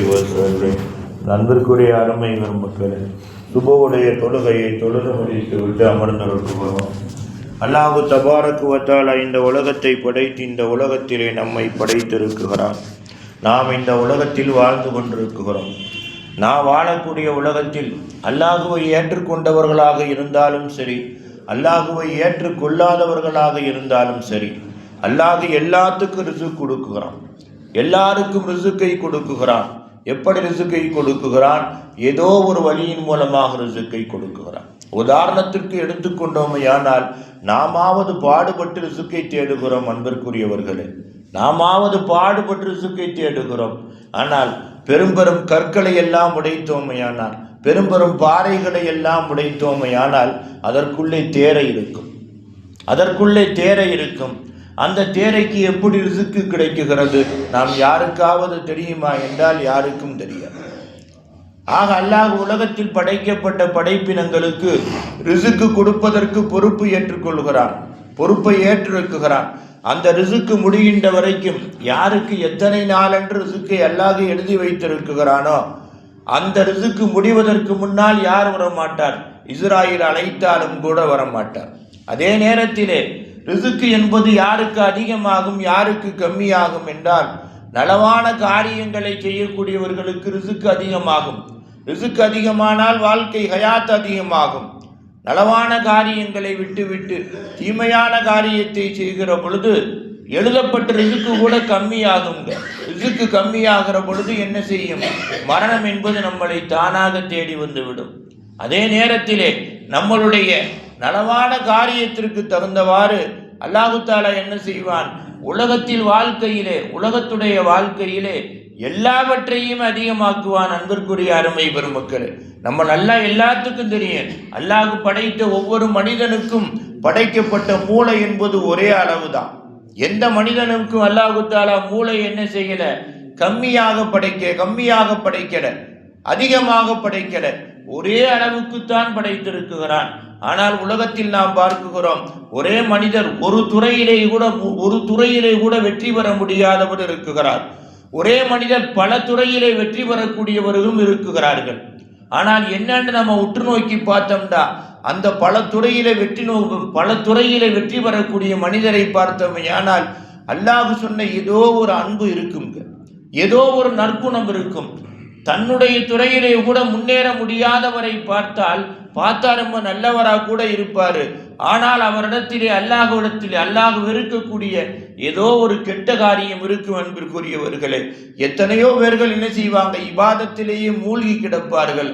வஸல்லம். நண்பருக்குரிய அருமை மக்களே, சுபவுடைய தொழுகையை தொழுது முடித்து விட்டு அமர்ந்திருக்கிறோம். அல்லாஹு தபாரக்கு வ தஆலா இந்த உலகத்தை படைத்து இந்த உலகத்திலே நம்மை படைத்திருக்கிறான். நாம் இந்த உலகத்தில் வாழ்ந்து கொண்டிருக்கிறோம். நாம் வாழக்கூடிய உலகத்தில் அல்லாஹுவை ஏற்றுக்கொண்டவர்களாக இருந்தாலும் சரி, அல்லாஹுவை ஏற்றுக்கொள்ளாதவர்களாக இருந்தாலும் சரி, அல்லாஹ் எல்லாத்துக்கும் ரிசுக் கொடுக்குகிறான். எல்லாருக்கும் ரிசுக்கை கொடுக்குகிறான். எப்படி ரிசுக்கை கொடுக்குகிறான்? ஏதோ ஒரு வழியின் மூலமாக ரிசுக்கை கொடுக்குகிறான். உதாரணத்திற்கு எடுத்துக்கொண்டோமையானால், நாமாவது பாடுபட்டு ரிசுக்கை தேடுகிறோம். அன்பிற்குரியவர்களே, நாமாவது பாடுபட்டு ரிசுக்கை தேடுகிறோம். ஆனால் பெரும் பெரும் கற்களை எல்லாம் உடைத்தோமையானால், பெரும் பெரும் பாறைகளை எல்லாம் உடைத்தோமையானால் அதற்குள்ளே தேரை இருக்கும். அதற்குள்ளே தேரை இருக்கும். அந்த தேரைக்கு எப்படி ரிசுக்கு கிடைக்குகிறது? நாம் யாருக்காவது தெரியுமா என்றால் யாருக்கும் தெரியாது. ஆக அல்லாஹ் உலகத்தில் படைக்கப்பட்ட படைப்பினங்களுக்கு ரிசுக்கு கொடுப்பதற்கு பொறுப்பு ஏற்றுக்கொள்கிறான், பொறுப்பை ஏற்றிருக்கிறான். அந்த ரிசுக்கு முடிகின்ற வரைக்கும் யாருக்கு எத்தனை நாளென்று ரிசுக்கை அல்லாஹ் எழுதி வைத்திருக்கிறானோ அந்த ரிசுக்கு முடிவதற்கு முன்னால் யார் வரமாட்டார்? இஸ்ராயில் அழைத்தாலும் கூட வரமாட்டார். அதே நேரத்திலே ரிசுக்கு என்பது யாருக்கு அதிகமாகும் யாருக்கு கம்மியாகும் என்றால், நலவான காரியங்களை செய்யக்கூடியவர்களுக்கு ரிசுக்கு அதிகமாகும். ரிசுக்கு அதிகமானால் வாழ்க்கை ஹயாத் அதிகமாகும். நலவான காரியங்களை விட்டுவிட்டு தீமையான காரியத்தை செய்கிற பொழுது எழுதப்பட்ட ரிசுக்கு கூட கம்மியாகுங்க. ரிசுக்கு கம்மியாகிற பொழுது என்ன செய்யும்? மரணம் என்பது நம்மளை தானாக தேடி வந்துவிடும். அதே நேரத்திலே நம்மளுடைய நலவான காரியத்திற்கு தகுந்தவாறு அல்லாஹு தஆலா என்ன செய்வான்? உலகத்தில் வாழ்க்கையிலே, உலகத்துடைய வாழ்க்கையிலே எல்லாவற்றையும் அதிகமாக்குவான். அன்பிற்குரிய அருமை பெருமக்களே, நம்ம நல்லா எல்லாத்துக்கும் தெரியும், அல்லாஹ் படைத்த ஒவ்வொரு மனிதனுக்கும் படைக்கப்பட்ட மூளை என்பது ஒரே அளவு தான். எந்த மனிதனுக்கும் அல்லாஹு தஆலா மூளை என்ன செய்யல? கம்மியாக படைக்கல, அதிகமாக படைக்கல, ஒரே அளவுக்குத்தான் படைத்திருக்கிறான். ஆனால் உலகத்தில் நாம் பார்க்கிறோம், ஒரே மனிதர் ஒரு துறையிலே கூட வெற்றி பெற முடியாதவர் இருக்கிறார். ஒரே மனிதர் பல துறையிலே வெற்றி பெறக்கூடியவர்களும் இருக்கிறார்கள். ஆனால் என்னன்னு நம்ம உற்று நோக்கி பார்த்தோம்டா, அந்த பல துறையிலே வெற்றி பெறக்கூடிய மனிதரை பார்த்தோமையானால் அல்லாஹ் சொன்ன ஏதோ ஒரு அன்பு இருக்குங்க, ஏதோ ஒரு நற்குணம் இருக்கும். தன்னுடைய துறையிலே கூட முன்னேற முடியாதவரை பார்த்தால் ரொம்ப நல்லவராக கூட இருப்பார். ஆனால் அவரிடத்திலே அல்லாஹ் வெறுக்கக்கூடிய ஏதோ ஒரு கெட்ட காரியம் இருக்கும். அன்பிற்குரியவர்களே, எத்தனையோ பேர்கள் என்ன செய்வாங்க? இபாதத்திலேயே மூழ்கி கிடப்பார்கள்.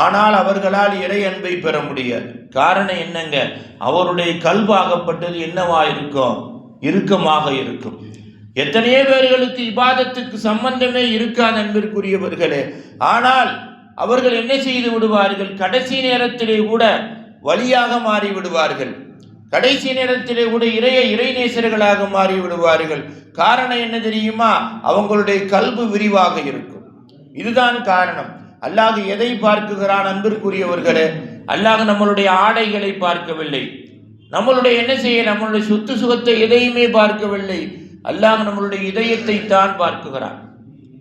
ஆனால் அவர்களால் இறை அன்பை பெற முடியாது. காரணம் என்னங்க? அவருடைய கல்வாகப்பட்டது என்னவா இருக்கும்? இறுக்கமாக இருக்கும். எத்தனையோ பேர்களுக்கு இபாதத்துக்கு சம்பந்தமே இருக்காது அன்பிற்குரியவர்களே. ஆனால் அவர்கள் என்ன செய்து விடுவார்கள்? கடைசி நேரத்திலே கூட வழியாக மாறி விடுவார்கள். கடைசி நேரத்திலே கூட இறைநேசர்களாக மாறி விடுவார்கள். காரணம் என்ன தெரியுமா? அவங்களுடைய கல்பு விரிவாக இருக்கும். இதுதான் காரணம். அல்லாஹ் எதை பார்க்குகிறான் அன்பிற்குரியவர்களே? அல்லாஹ் நம்மளுடைய ஆடைகளை பார்க்கவில்லை, நம்மளுடைய நம்மளுடைய சொத்து சுகத்தை எதையுமே பார்க்கவில்லை. அல்லாஹ் நம்மளுடைய இதயத்தை தான் பார்க்குகிறான்.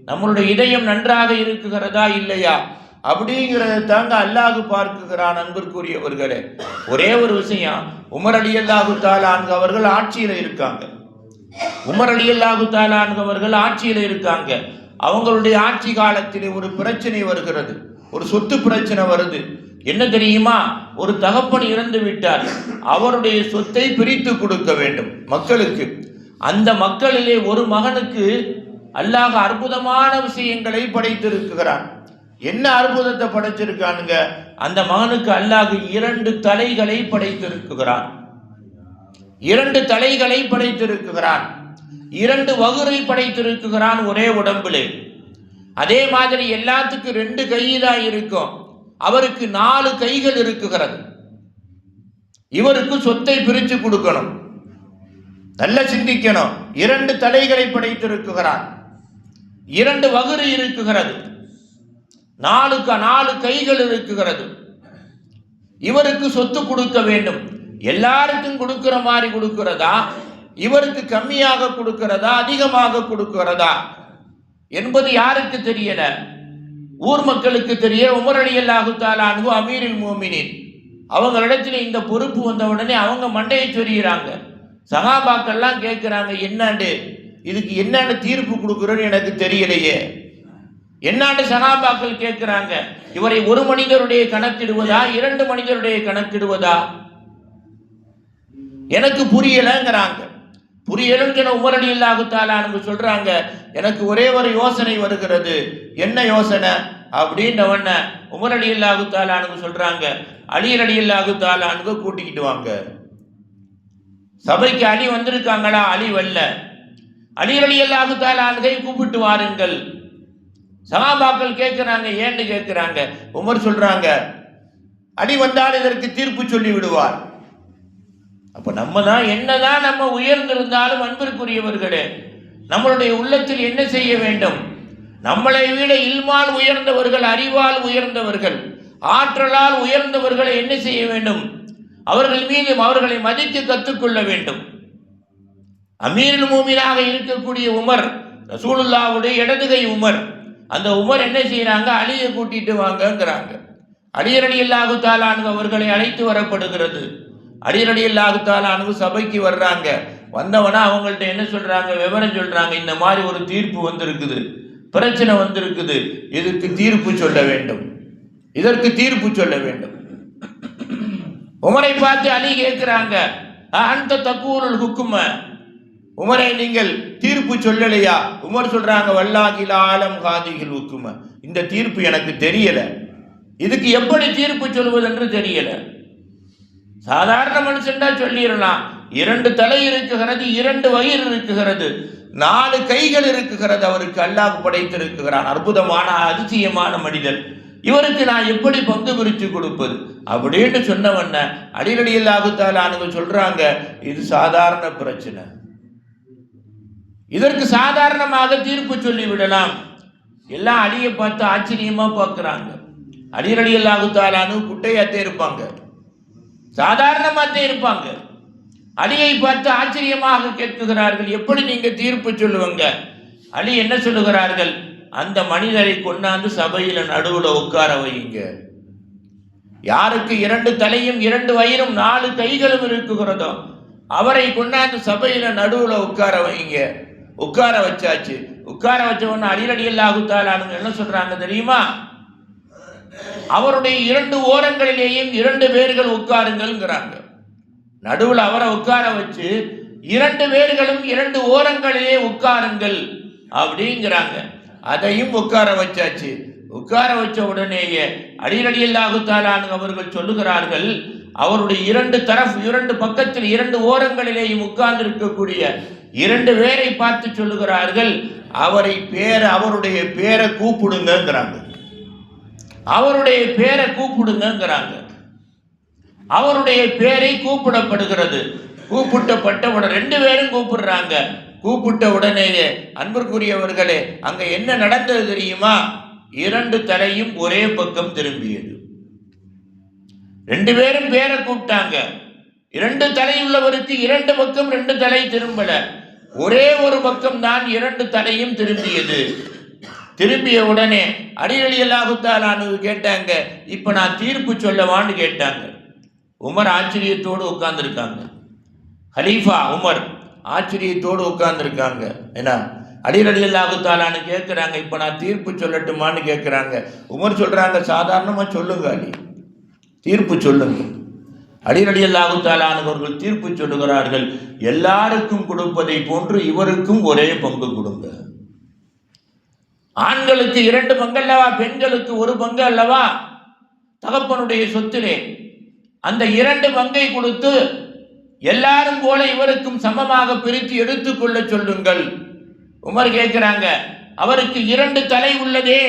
நம்மளுடைய இதயம் நன்றாக இருக்குகிறதா இல்லையா அப்படிங்கிறத தாங்க அல்லாஹ் பார்க்குகிறான். அன்பிற்குரியவர்களே, ஒரே ஒரு விஷயம், உமர் ரலியல்லாஹு தஆலா அன்ஹு அவர்கள் ஆட்சியில் இருக்காங்க. அவங்களுடைய ஆட்சி காலத்திலே ஒரு பிரச்சனை வருகிறது, ஒரு சொத்து பிரச்சனை வருது. என்ன தெரியுமா? ஒரு தகப்பன் இறந்து விட்டார், அவருடைய சொத்தை பிரித்து கொடுக்க வேண்டும் மக்களுக்கு. அந்த மக்களிலே ஒரு மகனுக்கு அல்லாஹ் அற்புதமான விஷயங்களை படைத்திருக்கிறான். என்ன அற்புதத்தை படைச்சிருக்கானுங்க? அந்த மகனுக்கு அல்லாஹ் 2 தலைகளை படைத்திருக்கிறான். 2 தலைகளை படைத்திருக்கிறான். 2 வகுரை படைத்திருக்கிறான் ஒரே உடம்பிலே. அதே மாதிரி எல்லாத்துக்கும் 2 கை தான் இருக்கும். அவருக்கு 4 கைகள் இருக்குகிறது. இவருக்கு சொத்தை பிரித்து கொடுக்கணும். நல்ல சிந்திக்கணும். 2 தலைகளை படைத்திருக்கிறான். 2 வகுறு இருக்குகிறது. 4 கைகள் இருக்குகிறது. இவருக்கு சொத்து கொடுக்க வேண்டும். எல்லாருக்கும் கொடுக்கிற மாதிரி கொடுக்கிறதா, இவருக்கு கம்மியாக கொடுக்கிறதா, அதிகமாக கொடுக்கிறதா? என்பது யாருக்கு தெரியல? ஊர் மக்களுக்கு தெரிய. உமர் ரலியல்லாஹு தஆலா அன்ஹு அமீருல் முஃமினீன், அவங்களிடத்துல இந்த பொறுப்பு வந்த உடனே அவங்க மண்டையை சொரிகிறாங்க. சஹாபாக்கள்லாம் கேட்கிறாங்க, என்னாண்டு இதுக்கு என்னன்னு தீர்ப்பு கொடுக்குறோன்னு எனக்கு தெரியலையே. என்னாண்டு சஹாபாக்கள் கேட்கிறாங்க, இவரை ஒரு மனிதருடைய கணக்கிடுவதா, இரண்டு மனிதருடைய கணக்கிடுவதா, எனக்கு புரியலங்கிறாங்க. புரியலன்னு உமர் ரலியல்லாஹு தஆலா அன்ஹு சொல்றாங்க, எனக்கு ஒரே ஒரு யோசனை வருகிறது. என்ன யோசனை அப்படின்னவன உமர் ரலியல்லாஹு தஆலா அன்ஹு சொல்றாங்க, அலி ரலியல்லாஹு தஆலா அன்ஹு கூட்டிக்கிட்டு வாங்க. சபைக்கு அலி வந்திருக்காங்களா? அலி வரல. அலி ரலியல்லாஹு தஆலா அன்ஹை கூப்பிட்டு வாருங்கள். சஹாபாக்கள் கேட்கிறாங்க, ஏன்னு கேட்கிறாங்க. உமர் சொல்றாங்க, அலி வந்தால் இதற்கு தீர்ப்பு சொல்லி விடுவார். அப்ப நம்ம தான் என்னதான் நம்ம உயர்ந்திருந்தாலும் அன்பிற்குரியவர்களே, நம்மளுடைய உள்ளத்தில் என்ன செய்ய வேண்டும்? நம்மளை விட இல்மால் உயர்ந்தவர்கள், அறிவால் உயர்ந்தவர்கள், ஆற்றலால் உயர்ந்தவர்களை என்ன செய்ய வேண்டும்? அவர்கள் மீது அவர்களை மதிக்க கற்றுக்கொள்ள வேண்டும். அமீருல் முஃமினாக இருக்கக்கூடிய உமர், ரசூலுல்லாஹ்வுடைய இடதுகை உமர், அந்த உமர் என்ன செய்யறாங்க? அலியை கூட்டிட்டு வாங்கங்கிறாங்க. அலி ரலியல்லாஹு தஆலா அன்ஹு அவர்களை அழைத்து வரப்படுகிறது. அலி ரலியல்லாஹு தஆலா அன்ஹு சபைக்கு வர்றாங்க. வந்தவனா அவங்கள்ட்ட என்ன சொல்றாங்க? விவரம் சொல்றாங்க. இந்த மாதிரி ஒரு தீர்ப்பு வந்திருக்குது, பிரச்சனை வந்திருக்குது, இதுக்கு தீர்ப்பு சொல்ல வேண்டும், இதற்கு தீர்ப்பு சொல்ல வேண்டும். உமரை பார்த்து அலி கேட்கிறாங்க, அந்த தக்கூருல் ஹுக்கும, உமரை நீங்கள் தீர்ப்பு சொல்லலையா? உமர் சொல்றாங்க, வல்லாஹில் ஆலம் ஹாதிஹில் ஹுக்கும, இந்த தீர்ப்பு எனக்கு தெரியல, இதுக்கு எப்படி தீர்ப்பு சொல்வது என்று தெரியல. சாதாரண மனுஷன்டா சொல்லிடலாம். 2 தலை இருக்குகிறது, 2 வயிறு இருக்குகிறது, 4 கைகள் இருக்குகிறது, அவருக்கு அல்லாஹ் படைத்திருக்கிறான். அற்புதமான அதிசயமான மனிதர், இவருக்கு நான் எப்படி பங்கு பிரித்து கொடுப்பது அப்படின்னு சொன்னவண்ண அலி ரலியல்லாஹு தஆலா அன்ஹு சொல்றாங்க, இது சாதாரண பிரச்சனை, இதற்கு சாதாரணமாக தீர்ப்பு சொல்லி விடலாம். எல்லாம் அலியை பார்த்து ஆச்சரியமா பார்க்கிறாங்க. அலி ரலியல்லாஹு தஆலா அன்ஹு குட்டையாத்தே இருப்பாங்க, சாதாரணமாத்தே இருப்பாங்க. அலியை பார்த்து ஆச்சரியமாக கேட்கிறார்கள், எப்படி நீங்க தீர்ப்பு சொல்லுவாங்க? அலி என்ன சொல்லுகிறார்கள்? அந்த மனிதரை கொண்டாந்து சபையில நடுவுல உட்கார வையுங்க. யாருக்கு 2 தலையும் 2 வயிறும் 4 கைகளும் இருக்குகிறதோ அவரை கொண்டாந்து சபையில நடுவுல உட்கார வைங்க. உட்கார வச்சாச்சு. உட்கார வச்ச உடனே அலி ரலியல்லாஹு தஆலா அன்ஹு என்ன சொல்றாங்க தெரியுமா? அவருடைய 2 ஓரங்களிலேயும் 2 பேர்கள் உட்காருங்கள்ங்கிறாங்க. நடுவில் அவரை உட்கார வச்சு 2 பேர்களும் 2 ஓரங்களிலே உட்காருங்கள் அப்படிங்கிறாங்க. அதையும் உட்கார வச்சாச்சு. உட்கார வச்ச உடனேயே அலி ரலியல்லாஹு தஆலா அன்ஹு அவர்கள் சொல்லுகிறார்கள், அவருடைய 2 பக்கத்தில் 2 ஓரங்களிலேயும் உட்கார்ந்து இருக்கக்கூடிய 2 பேரை பார்த்து சொல்லுகிறார்கள், அவருடைய பேரை கூப்பிடுங்கிறாங்க. அவருடைய பேரை கூப்பிடுங்கிறாங்க. அவருடைய பேரை கூப்பிடப்படுகிறது. கூப்பிட்டப்பட்ட உடனே 2 பேரும் கூப்பிடுறாங்க. கூப்பிட்ட உடனேயே அன்பிற்குரியவர்களே, அங்க என்ன நடந்தது தெரியுமா? 2 தலையும் ஒரே பக்கம் திரும்பியது. 2 பேரும் பேரை கூப்பிட்டாங்க. 2 தலை உள்ளவருக்கு 2 பக்கம் 2 தலை திரும்பல, ஒரே ஒரு பக்கம் தான் 2 தலையும் திரும்பியது. திரும்பிய உடனே அலி ரலியல்லாஹு தஆலா அன்ஹு கேட்டாங்க, இப்ப நான் தீர்ப்பு சொல்லவான்னு கேட்டாங்க. உமர் ஆச்சரியத்தோடு உட்கார்ந்துருக்காங்க. ஹலீஃபா உமர் ஆச்சரியத்தோடு உட்கார்ந்துருக்காங்க. ஏன்னா அலி ரலியல்லாஹு தஆலா அன்ஹு கேட்குறாங்க, இப்போ நான் தீர்ப்பு சொல்லட்டுமான்னு கேட்குறாங்க. உமர் சொல்கிறாங்க, சாதாரணமாக சொல்லுங்க அலி, தீர்ப்பு சொல்லுங்க. அலி ரலியல்லாஹு தஆலா அன்ஹு அவர்கள் தீர்ப்பு சொல்லுகிறார்கள், எல்லாருக்கும் கொடுப்பதை போன்று இவருக்கும் ஒரே பங்கு கொடுங்க. ஆண்களுக்கு 2 பங்கு அல்லவா, பெண்களுக்கு 1 பங்கு அல்லவா தகப்பனுடைய சொத்திலே. அந்த 2 பங்கை கொடுத்து எல்லாரும் போல இவருக்கும் சமமாக பிரித்து எடுத்துக்கொள்ள சொல்லுங்கள். உமர் கேட்கிறாங்க, அவருக்கு 2 தலை உள்ளதே,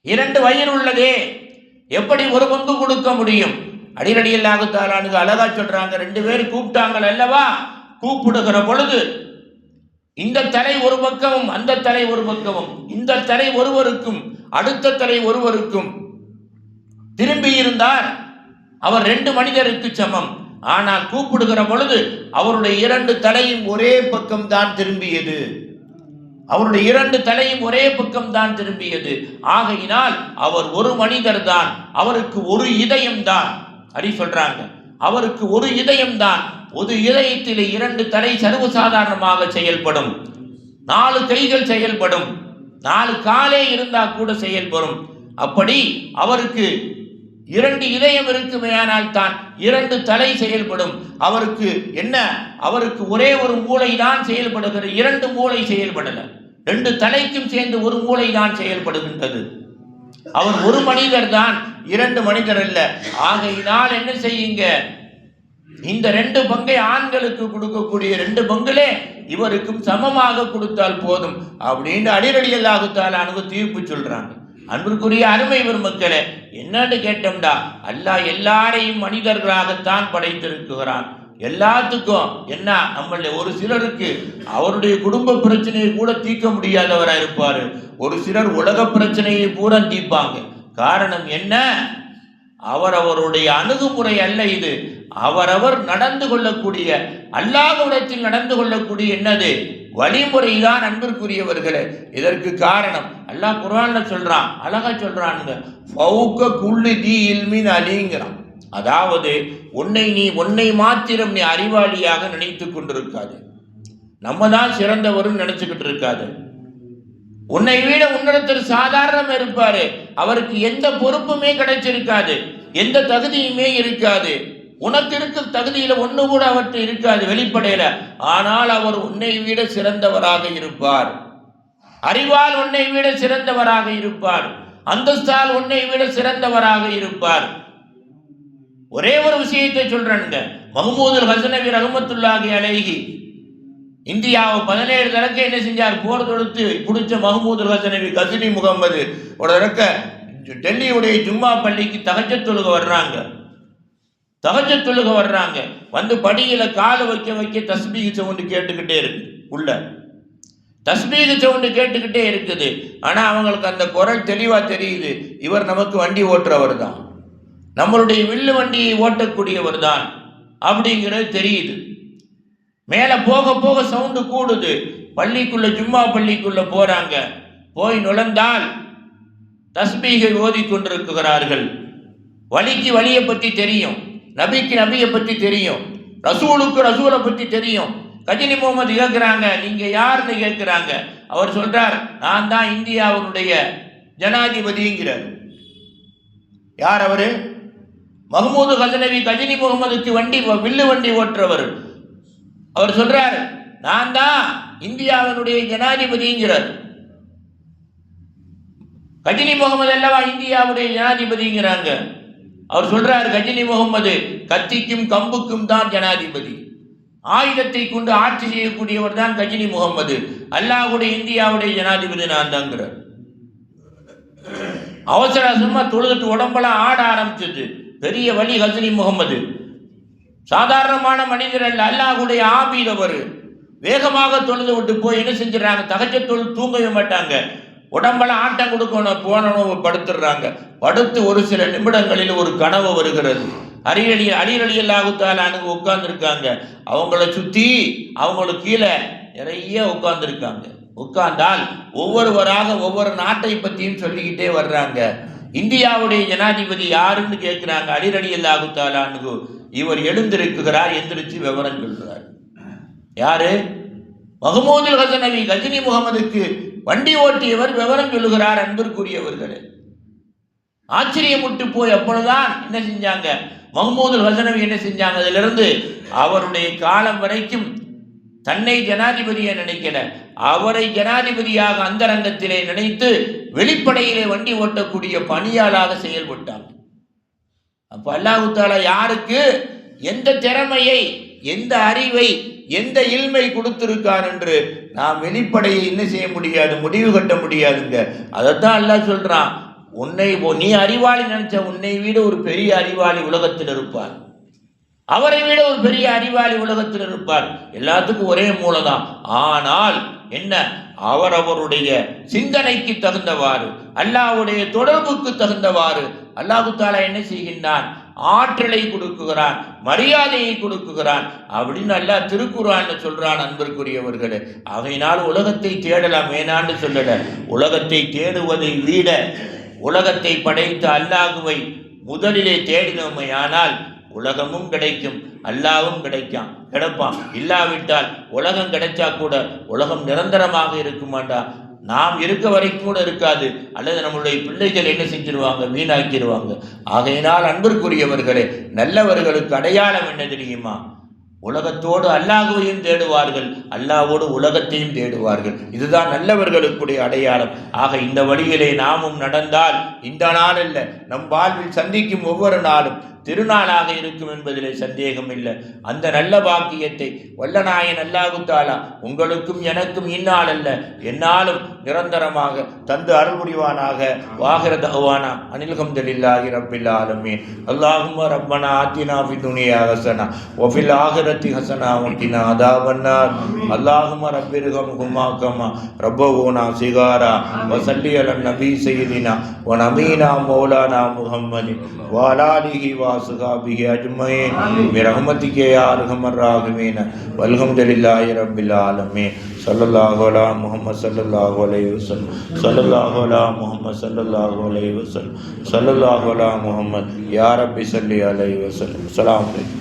2 வயிறு உள்ளதே, எப்படி 1 பங்கு கொடுக்க முடியும்? அலி ரலியல்லாஹு தஆலா அன்ஹு அழகா சொல்றாங்க, 2 பேர் கூப்பிட்டாங்கள் அல்லவா, கூப்பிடுகிற பொழுது இந்த தலை ஒரு பக்கமும் அந்த தலை ஒரு பக்கமும், இந்த தலை ஒருவருக்கும் அடுத்த தலை ஒருவருக்கும் திரும்பி இருந்தார் அவர் 2 மனிதருக்கு சமம். ஆனால் கூப்பிடுகிற பொழுது அவருடைய 2 தலையும் ஒரே பக்கம் தான் திரும்பியது. அவருடைய இரண்டு தலையும் ஒரே பக்கம் தான் திரும்பியது. ஆகையினால் அவர் ஒரு மனிதர் தான், அவருக்கு ஒரு இதயம் தான். அடி சொல்றாங்க, அவருக்கு ஒரு இதயம் தான். ஒரு இதயத்திலே இரண்டு தலை சர்வசாதாரணமாக செயல்படும். 4 கைகள் செயல்படும், 4 காலே இருந்தா கூட செயல்படும். அப்படி அவருக்கு 2 இதயம் இருக்குமேயானால் தான் 2 தலை செயல்படும். அவருக்கு என்ன, அவருக்கு ஒரே ஒரு மூளை தான் செயல்படுகிறது, 2 மூளை செயல்படல. 2 தலைக்கும் சேர்ந்து ஒரு மூளை தான் செயல்படுகின்றது. அவர் ஒரு மனிதர் தான், 2 மனிதர் அல்ல. ஆகையினால் என்ன செய்யுங்க, இந்த 2 பங்கை ஆண்களுக்கு கொடுக்கக்கூடிய 2 பங்குலே இவருக்கும் சமமாக கொடுத்தால் போதும் அப்படின்னு அலி ரலியல்லாஹு தஆலா அன்ஹு தீர்ப்பு சொல்றாங்க. அன்பிற்குரிய அருமை பெருமக்களே, என்னன்னு கேட்டோம்டா, அல்லாஹ் எல்லாரையும் மனிதர்களாகத்தான் படைத்திருக்கிறான். எல்லாத்துக்கும் என்ன, நம்மள ஒரு சிலருக்கு அவருடைய குடும்ப பிரச்சனையை கூட தீர்க்க முடியாதவராக இருப்பாரு, ஒரு சிலர் உலக பிரச்சனையை பூரா தீர்ப்பாங்க. காரணம் என்ன, அவரவருடைய அணுகுமுறை அல்ல இது. அவரவர் நடந்து கொள்ளக்கூடிய, அல்லாஹ்விடத்தில் நடந்து கொள்ளக்கூடிய என்னது வழிமுறைதான் அன்பிற்குரியவர்களே. இதற்கு காரணம் அல்லாஹ் குர்ஆன்ல சொல்றான், அழகா சொல்றானுங்க, ஃபௌக குல்லி தி இல்மின் அலிங்கிறான். அதாவது உன்னை மாத்திரம் நீ அறிவாளியாக நினைத்து கொண்டிருக்காது, நம்ம தான் சிறந்தவரும் நினைச்சுக்கிட்டு இருக்காது. உன்னை விட உன்னிடத்தில் சாதாரணம் இருப்பாரு, அவருக்கு எந்த பொறுப்புமே கிடைச்சிருக்காது, எந்த தகுதியுமே இருக்காது. உனக்கு இருக்க தகுதியில ஒண்ணு கூட அவற்றை இருக்காது வெளிப்படையில. ஆனால் அவர் உன்னை விட சிறந்தவராக இருப்பார், அறிவால் உன்னை விட சிறந்தவராக இருப்பார், அந்தஸ்தால் உன்னை விட சிறந்தவராக இருப்பார். ஒரே ஒரு விஷயத்தை சொல்றேங்க, மஹ்மூதுல் ஹஸனவி ரஹ்மத்துல்லாஹி அலைஹி இந்தியாவை 17 தடக்க என்ன செஞ்சார், போர் தொடுத்து பிடிச்ச மஹ்மூதுல் ஹஸனவி கஸ்னி முகமது ஒரு தடக்க டெல்லியுடைய ஜும்மா பள்ளிக்கு தஹஜ்ஜத் தொழுக வர்றாங்க. தஹஜ்ஜத் தொழுக வர்றாங்க, வந்து படியில காலை வைக்க தஸ்பீஹ் சவுண்டு கேட்டுக்கிட்டே இருக்கு, உள்ள தஸ்பீஹ் சவுண்டு கேட்டுக்கிட்டே இருக்குது. ஆனா அவங்களுக்கு அந்த குரல் தெளிவா தெரியுது, இவர் நமக்கு வண்டி ஓட்டுறவர் தான், நம்மளுடைய வில்லு வண்டியை ஓட்டக்கூடியவர் தான் அப்படிங்கிறது தெரியுது. மேல போக போக சவுண்டு கூடுது. பள்ளிக்குள்ள, ஜும்மா பள்ளிக்குள்ள போறாங்க. போய் நுழைந்தால் தஸ்பீகை ஓதி கொண்டிருக்கிறார்கள். வலிக்கு வலியை பற்றி தெரியும், நபிக்கு நபியை பற்றி தெரியும், ரசூலுக்கு ரசூலை பற்றி தெரியும். கஜினி முகமது கேட்கிறாங்க, நீங்க யாருன்னு கேட்கிறாங்க. அவர் சொல்றார், நான் தான் இந்தியாவுடைய ஜனாதிபதிங்கிறார். யார் அவரு? மஹ்மூது கஸ்னவி கஜினி முகமதுக்கு வில்லு வண்டி ஓட்டுறவர். அவர் சொல்றார், நான் தான் இந்தியாவினுடைய ஜனாதிபதிங்கிறார். கஜினி முகமது அல்லவா இந்தியாவுடைய ஜனாதிபதிங்கிறாங்க. அவர் சொல்றார், கஜினி முகமது கத்திக்கும் கம்புக்கும் தான் ஜனாதிபதி, ஆயுதத்தை கொண்டு ஆட்சி செய்யக்கூடியவர் தான் கஜினி முகமது, அல்லாஹ்வுடைய இந்தியாவுடைய ஜனாதிபதி நான் தாங்கிறார். அவசர சும்மா தொழுதுட்டு உடம்பெல்லாம் ஆட ஆரம்பிச்சது. பெரிய வலி கஜினி முகமது, சாதாரணமான மனிதர் அல்ல, அல்லாஹ்வுடைய ஆபீத். அவர் வேகமாக தொழுது விட்டு போய் என்ன செஞ்சிடறாங்க, தஹஜ்ஜத் தொழுது தூங்கவே மாட்டாங்க, உடம்பெல்லாம் ஆட்டம் கொடுக்கணும், போனணும், படுத்துடுறாங்க. படுத்து ஒரு சில நிமிடங்களில் ஒரு கனவு வருகிறது. அலி ரலியல்லாஹு தஆலா அன்ஹு உட்கார்ந்துருக்காங்க. அவங்கள சுற்றி அவங்களுக்கு கீழே நிறைய உட்கார்ந்துருக்காங்க. உட்கார்ந்தால் ஒவ்வொருவராக ஒவ்வொரு நாட்டை பற்றியும் சொல்லிக்கிட்டே வர்றாங்க. இந்தியாவுடைய ஜனாதிபதி யாருன்னு கேட்குறாங்க. அலி ரலியல்லாஹு தஆலா அன்ஹு இவர் எழுந்திருக்கிறார், எந்திரிச்சு விவரம் சொல்றார். யாரு? மஹ்மூதுல் ஹஸனவி கஜினி முகமதுக்கு வண்டி ஓட்டியவர் விவரம் சொல்லுகிறார். அன்பிற்குரியவர்களே, ஆச்சரியமுட்டு போய் அப்பொழுதுதான் என்ன செஞ்சாங்க, மஹ்மூதுல் ஹஸனவி என்ன செஞ்சாங்க, அதிலிருந்து அவருடைய காலம் வரைக்கும் தன்னை ஜனாதிபதியை நினைக்கல, அவரை ஜனாதிபதியாக அந்தரங்கத்திலே நினைத்து வெளிப்படையிலே வண்டி ஓட்டக்கூடிய பணியாளாக செயல்பட்டாங்க. அப்ப அல்லாஹ் தஆலா யாருக்கு எந்த திறமையை, எந்த அறிவை, எந்த இல்மை கொடுத்திருக்கார் என்று நாம் வெளிப்படையை என்ன செய்ய முடியாது, முடிவு கட்ட முடியாதுங்க. அதைத்தான் அல்லாஹ் சொல்றான், நீ அறிவாளி நினைச்ச உன்னை விட ஒரு பெரிய அறிவாளி உலகத்தில் இருப்பார், அவரை விட ஒரு பெரிய அறிவாளி உலகத்தில் இருப்பார். எல்லாத்துக்கும் ஒரே மூலதான். ஆனால் என்ன, அவரவருடைய சிந்தனைக்கு தகுந்தவாறு, அல்லாஹ்வுடைய தொடர்புக்கு தகுந்தவாறு அல்லாஹ் தஆலா என்ன செய்கின்றான், ஆற்றலை கொடுக்குகிறான், மரியாதையை கொடுக்குகிறான் அப்படின்னு அல்லாஹ் திருக்குர்ஆன்ல சொல்றான். அன்பிற்குரியவர்களே, ஆகையினால் உலகத்தை தேடலாம், வேணான்னு சொல்லல. உலகத்தை தேடுவதை விட உலகத்தை படைத்த அல்லாஹ்வை முதலிலே தேடினோமே ஆனால் உலகமும் கிடைக்கும், அல்லாவும் கிடைப்பான். இல்லாவிட்டால் உலகம் கிடைச்சா கூட உலகம் நிரந்தரமாக இருக்குமாண்டா? நாம் இருக்க வரைக்கும் கூட இருக்காது, அல்லது நம்மளுடைய பிள்ளைகள் என்ன செஞ்சிருவாங்க, வீணாக்கிடுவாங்க. ஆகையினால் அன்பிற்குரியவர்களே, நல்லவர்களுக்கு அடையாளம் என்ன தெரியுமா? உலகத்தோடு அல்லாஹ்வையும் தேடுவார்கள், அல்லாஹ்வோடு உலகத்தையும் தேடுவார்கள். இதுதான் நல்லவர்களுக்குடைய அடையாளம். ஆக இந்த வழியிலே நாமும் நடந்தால் இந்த நாள் அல்ல, நம் வாழ்வில் சந்திக்கும் ஒவ்வொரு நாளும் திருநாளாக இருக்கும் என்பதிலே சந்தேகம் இல்லை. அந்த நல்ல பாக்கியத்தை வல்லநாயன் அல்லாஹு தஆலா உங்களுக்கும் எனக்கும் இந்நாள் அல்ல எந்நாளும் நிரந்தரமாக தந்து அருள் புரிவானாக. வாஹிர தஅவானா அனில் ஹம்துலில்லாஹி ரப்பில் ஆலமீன். அல்லாஹும்ம ரப்பனா ஆத்தினா ஃபித் துன்யா ஹஸனா வ ஃபில் ஆகிரத்தி ஹஸனா வ கினா அதாபன்னார். அல்லாஹும்ம ரப்பிர்ஹம்ஹுமா கமா ரப்பவுனா சிகாரா வ ஸல்லி அலன் நபி சய்யிதினா வ நபீனா மௌலானா முஹம்மதின் வ அலா ஆலிஹி வ असहाबिहि अजमईन बिरहमतिक या अरहमर राहिमीन वल्हम्दुलिल्लाहि रब्बिल आलमीन सल्लल्लाहु अला मुहम्मद सल्लल्लाहु अलैहि वसल्लम सल्लल्लाहु अला मुहम्मद सल्लल्लाहु अलैहि वसल्लम सल्लल्लाहु अला मुहम्मद या रब्बि सल्लि अलैहि वसल्लम। अस्सलामु अलैकुम।